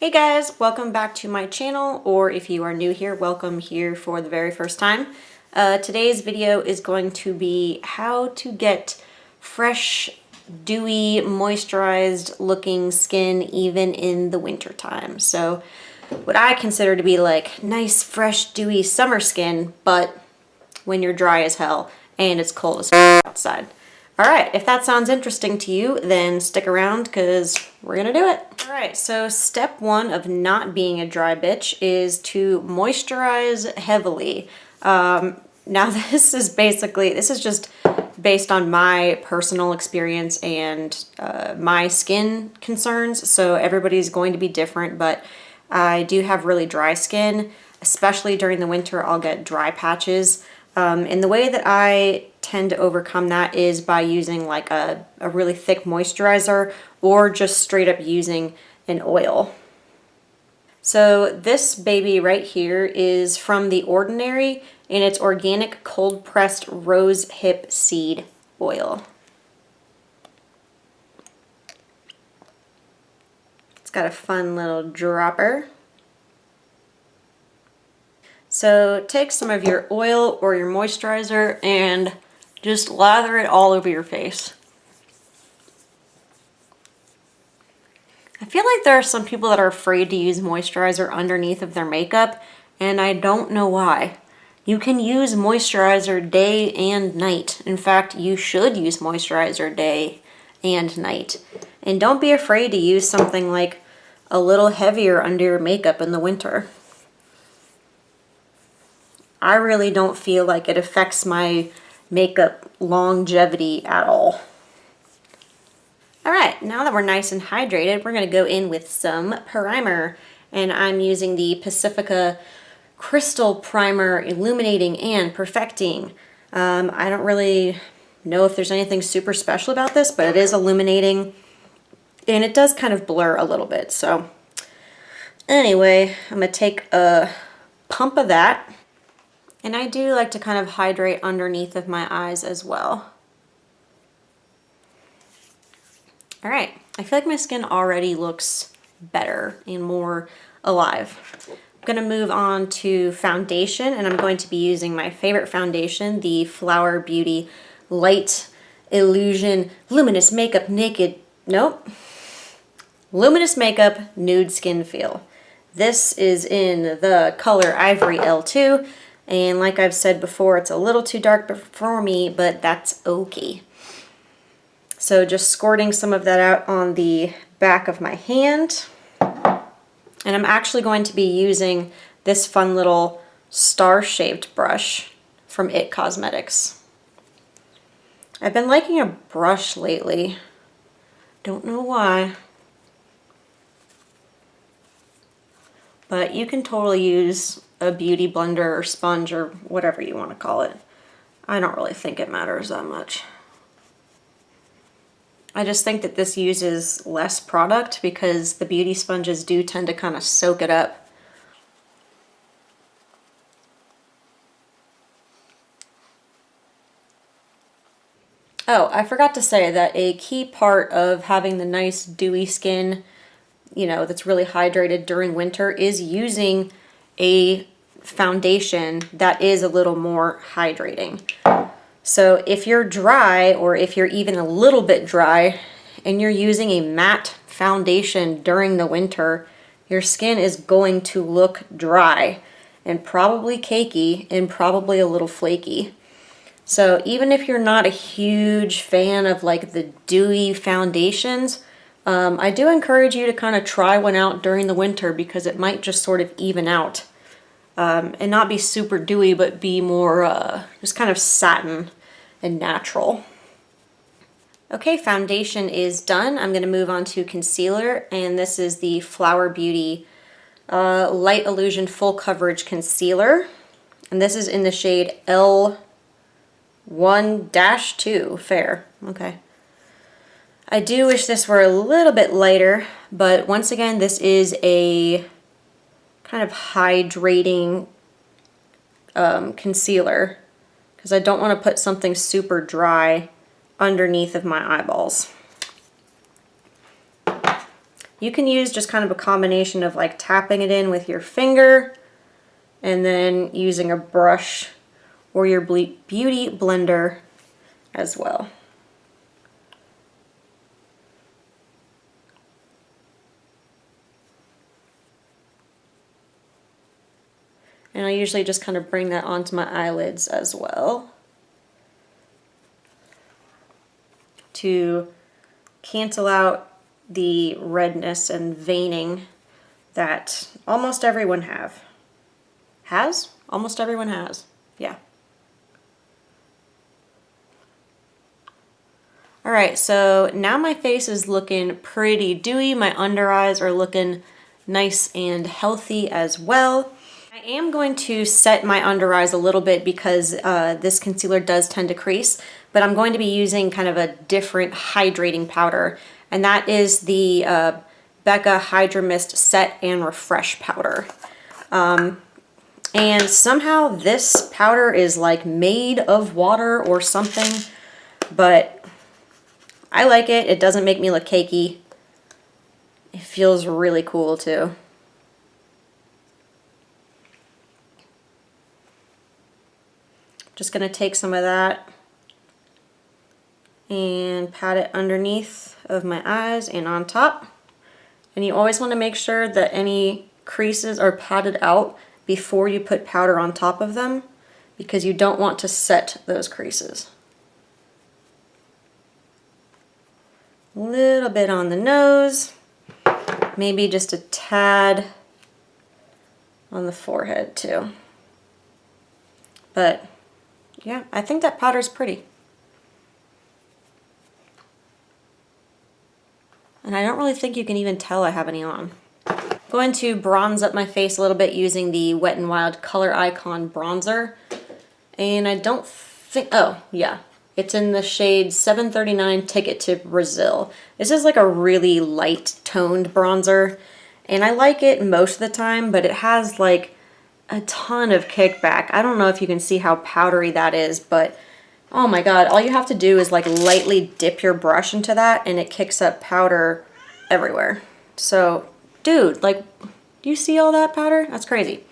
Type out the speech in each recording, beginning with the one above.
Hey guys, welcome back to my channel, or if you are new here, welcome here for the very first time. Today's video is going to be how to get fresh, dewy, moisturized looking skin even in the winter time. So what I consider to be like nice, fresh, dewy summer skin, but when you're dry as hell and it's cold as outside. Alright, if that sounds interesting to you, then stick around because we're gonna do it. Alright, so step one of not being a dry bitch is to moisturize heavily. Now this is just based on my personal experience and my skin concerns, so everybody's going to be different, but I do have really dry skin, especially during the winter. I'll get dry patches. And the way that I tend to overcome that is by using like a really thick moisturizer or just straight up using an oil. So this baby right here is from the Ordinary, and it's organic cold pressed rosehip seed oil. It's got a fun little dropper. So take some of your oil or your moisturizer and just lather it all over your face. I feel like there are some people that are afraid to use moisturizer underneath of their makeup, and I don't know why. You can use moisturizer day and night. In fact, you should use moisturizer day and night. And don't be afraid to use something like a little heavier under your makeup in the winter. I really don't feel like it affects my makeup longevity at all. Alright, now that we're nice and hydrated, we're going to go in with some primer. And I'm using the Pacifica Crystal Primer Illuminating and Perfecting. I don't really know if there's anything super special about this, but it is illuminating. And it does kind of blur a little bit. So anyway, I'm going to take a pump of that. And I do like to kind of hydrate underneath of my eyes as well. Alright, I feel like my skin already looks better and more alive. I'm going to move on to foundation, and I'm going to be using my favorite foundation, the Flower Beauty Light Illusion Luminous Makeup Luminous Makeup Nude Skin Feel. This is in the color Ivory L2. And like I've said before, it's a little too dark for me, but that's okay. So just squirting some of that out on the back of my hand. And I'm actually going to be using this fun little star-shaped brush from IT Cosmetics. I've been liking a brush lately. Don't know why. But you can totally use a beauty blender or sponge or whatever you want to call it. I don't really think it matters that much. I just think that this uses less product because the beauty sponges do tend to kind of soak it up. Oh, I forgot to say that a key part of having the nice dewy skin, you know, that's really hydrated during winter is using a foundation that is a little more hydrating. So if you're dry, or if you're even a little bit dry and you're using a matte foundation during the winter, your skin is going to look dry and probably cakey and probably a little flaky. So even if you're not a huge fan of like the dewy foundations, I do encourage you to kind of try one out during the winter because it might just sort of even out. And not be super dewy, but be more just kind of satin and natural. Okay, foundation is done. I'm going to move on to concealer, and this is the Flower Beauty Light Illusion Full Coverage Concealer. And this is in the shade L1-2, Fair. Okay. I do wish this were a little bit lighter, but once again, this is a kind of hydrating concealer because I don't want to put something super dry underneath of my eyeballs. You can use just kind of a combination of like tapping it in with your finger and then using a brush or your beauty blender as well. And I usually just kind of bring that onto my eyelids as well to cancel out the redness and veining that almost everyone has. Almost everyone has. Yeah. Alright, so now my face is looking pretty dewy. My under eyes are looking nice and healthy as well. I am going to set my under eyes a little bit because this concealer does tend to crease, but I'm going to be using kind of a different hydrating powder, and that is the Becca Hydramist Set and Refresh powder. And somehow this powder is like made of water or something, but I like it. It doesn't make me look cakey. It feels really cool too. Just gonna take some of that and pat it underneath of my eyes and on top. And you always want to make sure that any creases are patted out before you put powder on top of them, because you don't want to set those creases. A little bit on the nose, maybe just a tad on the forehead too. But yeah, I think that powder's pretty. And I don't really think you can even tell I have any on. I'm going to bronze up my face a little bit using the Wet n Wild Coloricon bronzer. And I don't think, oh yeah, it's in the shade 739 Ticket to Brazil. This is like a really light toned bronzer, and I like it most of the time, but it has like a ton of kickback. I don't know if you can see how powdery that is, but oh my god, all you have to do is like lightly dip your brush into that and it kicks up powder everywhere. So, dude, like, do you see all that powder? That's crazy.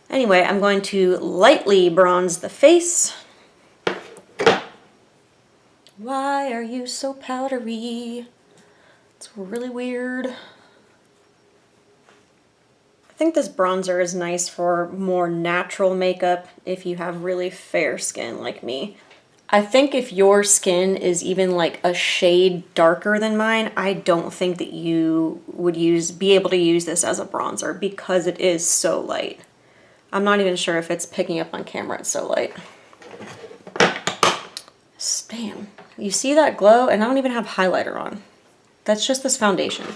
Anyway, I'm going to lightly bronze the face. Why are you so powdery? It's really weird. I think this bronzer is nice for more natural makeup if you have really fair skin like me. I think if your skin is even like a shade darker than mine, I don't think that you would be able to use this as a bronzer because it is so light. I'm not even sure if it's picking up on camera, it's so light. Damn, you see that glow? And I don't even have highlighter on. That's just this foundation.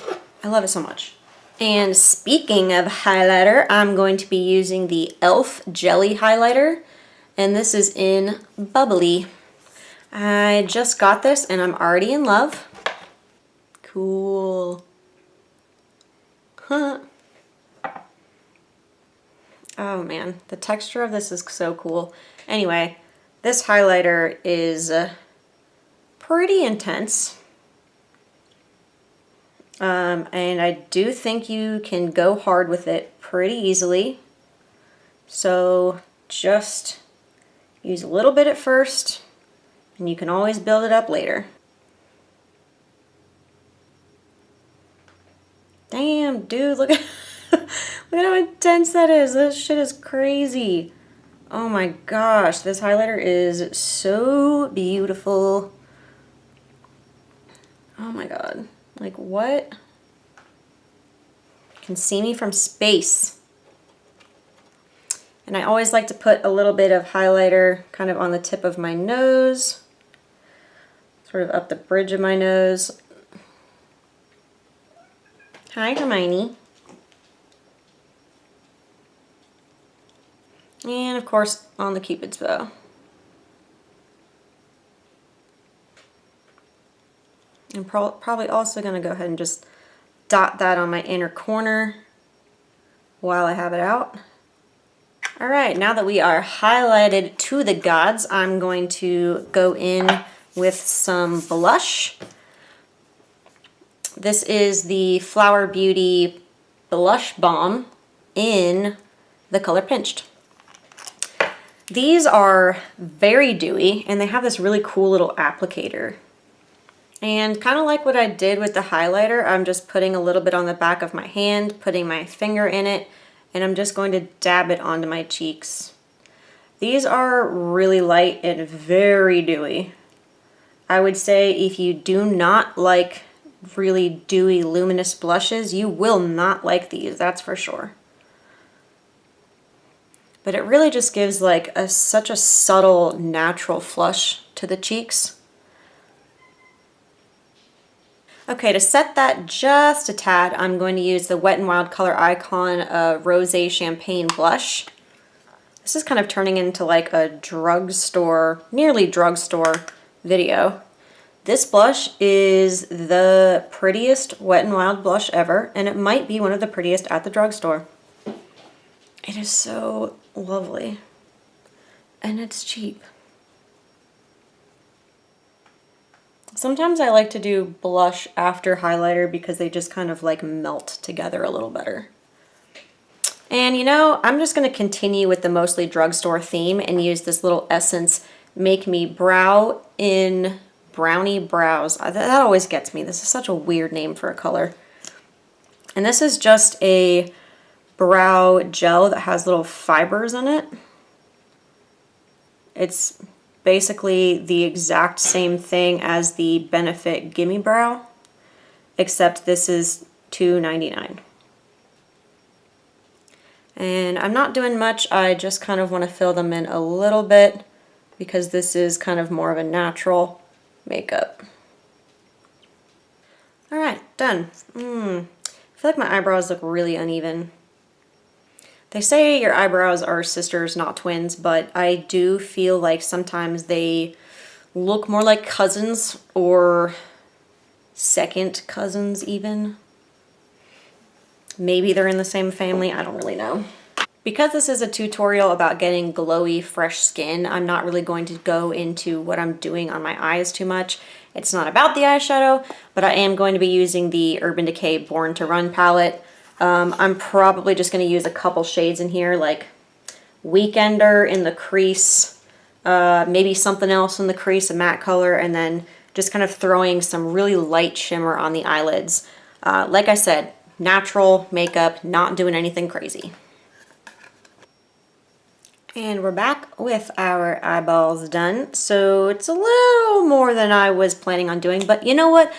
I love it so much. And speaking of highlighter, I'm going to be using the e.l.f. Jelly Highlighter, and this is in Bubbly. I just got this and I'm already in love. Cool. Huh. Oh man, the texture of this is so cool. Anyway, this highlighter is pretty intense. And I do think you can go hard with it pretty easily. So just use a little bit at first, and you can always build it up later. Damn, dude, look at look at how intense that is. This shit is crazy. Oh my gosh, this highlighter is so beautiful. Oh my god. Like, what? You can see me from space. And I always like to put a little bit of highlighter kind of on the tip of my nose, sort of up the bridge of my nose. Hi, Hermione. And of course, on the Cupid's bow. I'm probably also going to go ahead and just dot that on my inner corner while I have it out. Alright, now that we are highlighted to the gods, I'm going to go in with some blush. This is the Flower Beauty Blush Balm in the color Pinched. These are very dewy, and they have this really cool little applicator. And kind of like what I did with the highlighter, I'm just putting a little bit on the back of my hand, putting my finger in it, and I'm just going to dab it onto my cheeks. These are really light and very dewy. I would say if you do not like really dewy, luminous blushes, you will not like these, that's for sure. But it really just gives like such a subtle, natural flush to the cheeks. Okay, to set that just a tad, I'm going to use the Wet n Wild Color Icon Rosé Champagne Blush. This is kind of turning into like a drugstore, nearly drugstore video. This blush is the prettiest Wet n Wild blush ever, and it might be one of the prettiest at the drugstore. It is so lovely, and it's cheap. Sometimes I like to do blush after highlighter because they just kind of like melt together a little better. And you know, I'm just going to continue with the mostly drugstore theme and use this little Essence Make Me Brow in Browny Brows. That always gets me. This is such a weird name for a color. And this is just a brow gel that has little fibers in it. It's basically the exact same thing as the Benefit Gimme Brow, except this is $2.99. And I'm not doing much, I just kind of want to fill them in a little bit because this is kind of more of a natural makeup. Alright, done. I feel like my eyebrows look really uneven. They say your eyebrows are sisters, not twins, but I do feel like sometimes they look more like cousins or second cousins even. Maybe they're in the same family, I don't really know. Because this is a tutorial about getting glowy, fresh skin, I'm not really going to go into what I'm doing on my eyes too much. It's not about the eyeshadow, but I am going to be using the Urban Decay Born to Run palette. I'm probably just going to use a couple shades in here, like Weekender in the crease, maybe something else in the crease, a matte color, and then just kind of throwing some really light shimmer on the eyelids. Like I said, natural makeup, not doing anything crazy. And we're back with our eyeballs done. So it's a little more than I was planning on doing, but you know what?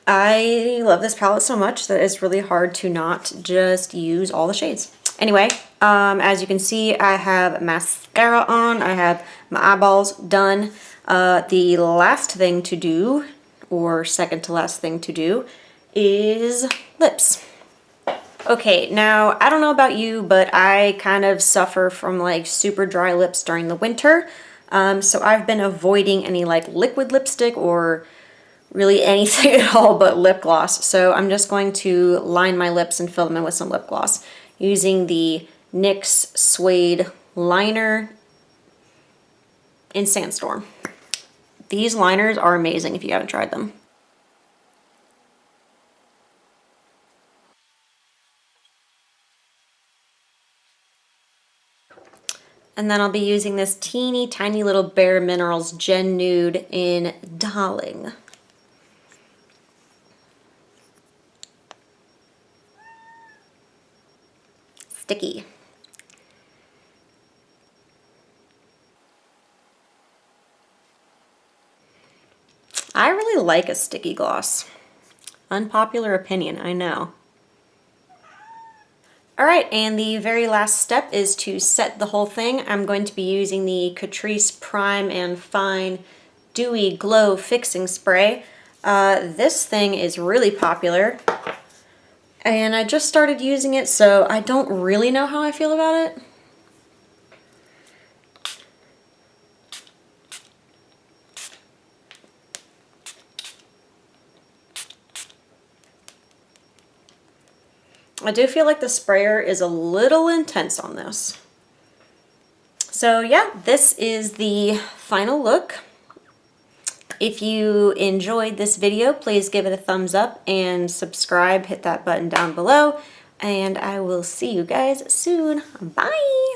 I love this palette so much that it's really hard to not just use all the shades. Anyway, as you can see, I have mascara on. I have my eyeballs done. The last thing to do, or second to last thing to do, is lips. Okay, now I don't know about you, but I kind of suffer from like super dry lips during the winter. So I've been avoiding any like liquid lipstick or really anything at all but lip gloss. So I'm just going to line my lips and fill them in with some lip gloss using the NYX Suede liner in Sandstorm. These liners are amazing if you haven't tried them. And then I'll be using this teeny tiny little Bare Minerals Gen Nude in Dahling. Sticky. I really like a sticky gloss. Unpopular opinion, I know. Alright, and the very last step is to set the whole thing. I'm going to be using the Catrice Prime and Fine Dewy Glow Fixing Spray. This thing is really popular, and I just started using it, so I don't really know how I feel about it. I do feel like the sprayer is a little intense on this. So yeah, this is the final look. If you enjoyed this video, please give it a thumbs up and subscribe. Hit that button down below. And I will see you guys soon. Bye!